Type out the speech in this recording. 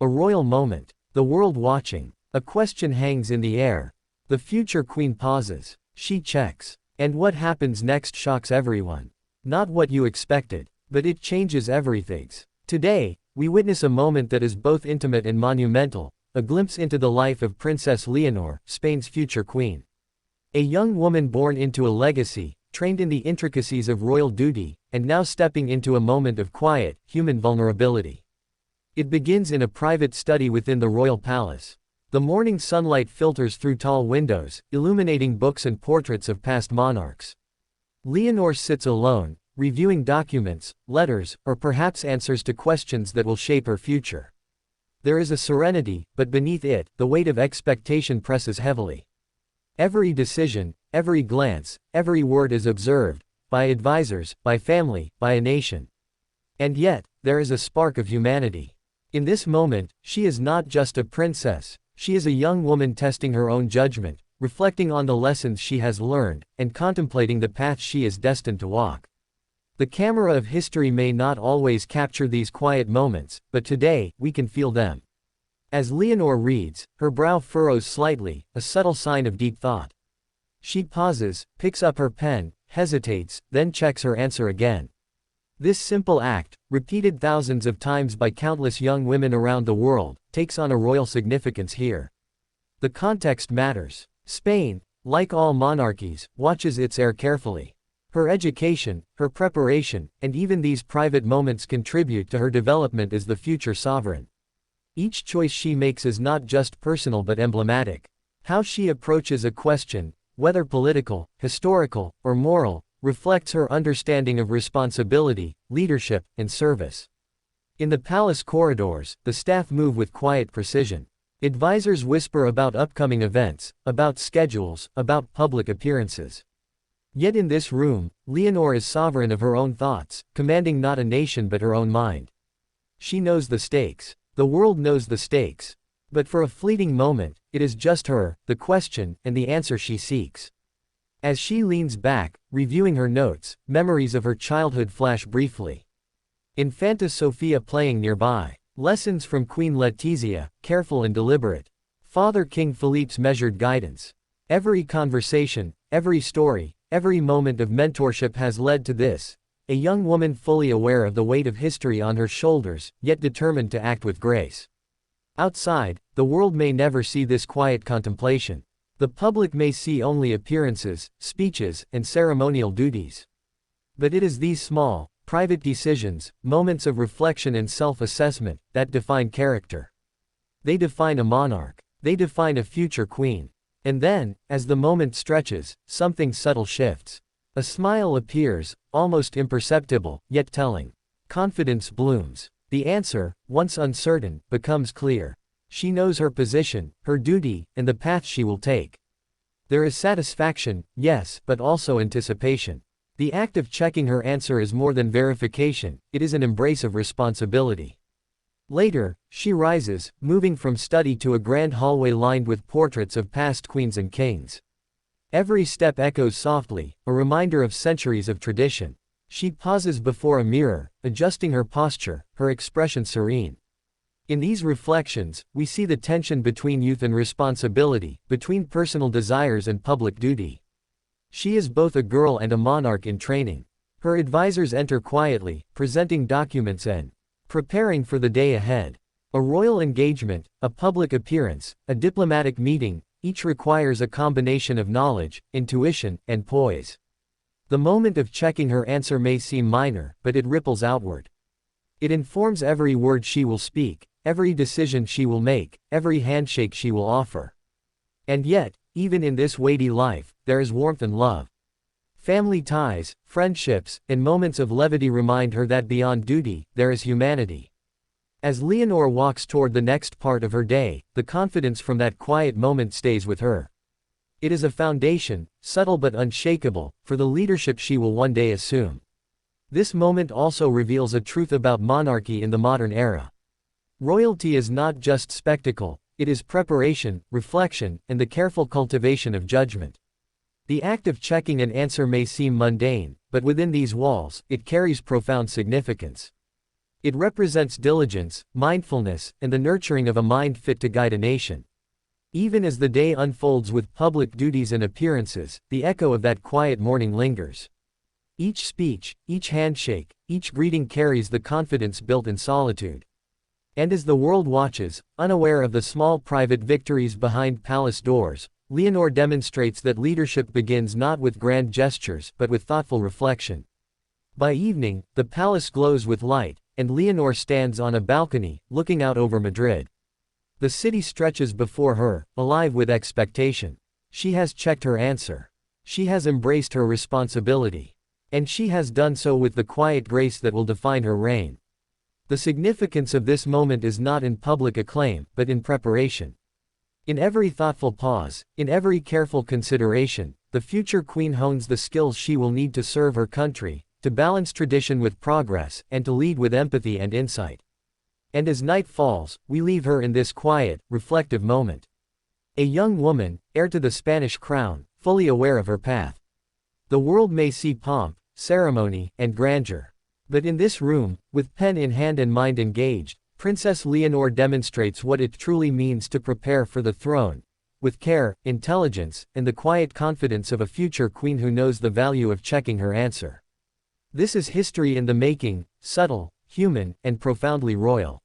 A royal moment. The world watching. A question hangs in the air. The future queen pauses. She checks. And what happens next shocks everyone. Not what you expected, but it changes everything. Today, we witness a moment that is both intimate and monumental, a glimpse into the life of Princess Leonor, Spain's future queen. A young woman born into a legacy, trained in the intricacies of royal duty, and now stepping into a moment of quiet, human vulnerability. It begins in a private study within the royal palace. The morning sunlight filters through tall windows, illuminating books and portraits of past monarchs. Leonor sits alone, reviewing documents, letters, or perhaps answers to questions that will shape her future. There is a serenity, but beneath it, the weight of expectation presses heavily. Every decision, every glance, every word is observed, by advisors, by family, by a nation. And yet, there is a spark of humanity. In this moment, she is not just a princess, she is a young woman testing her own judgment, reflecting on the lessons she has learned, and contemplating the path she is destined to walk. The camera of history may not always capture these quiet moments, but today, we can feel them. As Leonor reads, her brow furrows slightly, a subtle sign of deep thought. She pauses, picks up her pen, hesitates, then checks her answer again. This simple act, repeated thousands of times by countless young women around the world, takes on a royal significance here. The context matters. Spain, like all monarchies, watches its heir carefully. Her education, her preparation, and even these private moments contribute to her development as the future sovereign. Each choice she makes is not just personal but emblematic. How she approaches a question, whether political, historical, or moral, reflects her understanding of responsibility, leadership, and service. In the palace corridors, the staff move with quiet precision. Advisors whisper about upcoming events, about schedules, about public appearances. Yet in this room, Leonor is sovereign of her own thoughts, commanding not a nation but her own mind. She knows the stakes. The world knows the stakes. But for a fleeting moment, it is just her, the question, and the answer she seeks. As she leans back, reviewing her notes, memories of her childhood flash briefly. Infanta Sofia playing nearby. Lessons from Queen Letizia, careful and deliberate. Father King Philippe's measured guidance. Every conversation, every story, every moment of mentorship has led to this. A young woman fully aware of the weight of history on her shoulders, yet determined to act with grace. Outside, the world may never see this quiet contemplation. The public may see only appearances, speeches, and ceremonial duties. But it is these small, private decisions, moments of reflection and self-assessment, that define character. They define a monarch. They define a future queen. And then, as the moment stretches, something subtle shifts. A smile appears, almost imperceptible, yet telling. Confidence blooms. The answer, once uncertain, becomes clear. She knows her position, her duty, and the path she will take. There is satisfaction, yes, but also anticipation. The act of checking her answer is more than verification, it is an embrace of responsibility. Later, she rises, moving from study to a grand hallway lined with portraits of past queens and kings. Every step echoes softly, a reminder of centuries of tradition. She pauses before a mirror, adjusting her posture, her expression serene. In these reflections, we see the tension between youth and responsibility, between personal desires and public duty. She is both a girl and a monarch in training. Her advisors enter quietly, presenting documents and preparing for the day ahead. A royal engagement, a public appearance, a diplomatic meeting, each requires a combination of knowledge, intuition, and poise. The moment of checking her answer may seem minor, but it ripples outward. It informs every word she will speak, every decision she will make, every handshake she will offer. And yet, even in this weighty life, there is warmth and love. Family ties, friendships, and moments of levity remind her that beyond duty, there is humanity. As Leonor walks toward the next part of her day, the confidence from that quiet moment stays with her. It is a foundation, subtle but unshakable, for the leadership she will one day assume. This moment also reveals a truth about monarchy in the modern era. Royalty is not just spectacle, it is preparation, reflection, and the careful cultivation of judgment. The act of checking an answer may seem mundane, but within these walls, it carries profound significance. It represents diligence, mindfulness, and the nurturing of a mind fit to guide a nation. Even as the day unfolds with public duties and appearances, the echo of that quiet morning lingers. Each speech, each handshake, each greeting carries the confidence built in solitude. And as the world watches, unaware of the small private victories behind palace doors, Leonor demonstrates that leadership begins not with grand gestures but with thoughtful reflection. By evening, the palace glows with light, and Leonor stands on a balcony, looking out over Madrid. The city stretches before her, alive with expectation. She has checked her answer. She has embraced her responsibility. And she has done so with the quiet grace that will define her reign. The significance of this moment is not in public acclaim, but in preparation. In every thoughtful pause, in every careful consideration, the future queen hones the skills she will need to serve her country, to balance tradition with progress, and to lead with empathy and insight. And as night falls, we leave her in this quiet, reflective moment. A young woman, heir to the Spanish crown, fully aware of her path. The world may see pomp, ceremony, and grandeur. But in this room, with pen in hand and mind engaged, Princess Leonor demonstrates what it truly means to prepare for the throne, with care, intelligence, and the quiet confidence of a future queen who knows the value of checking her answer. This is history in the making, subtle, human, and profoundly royal.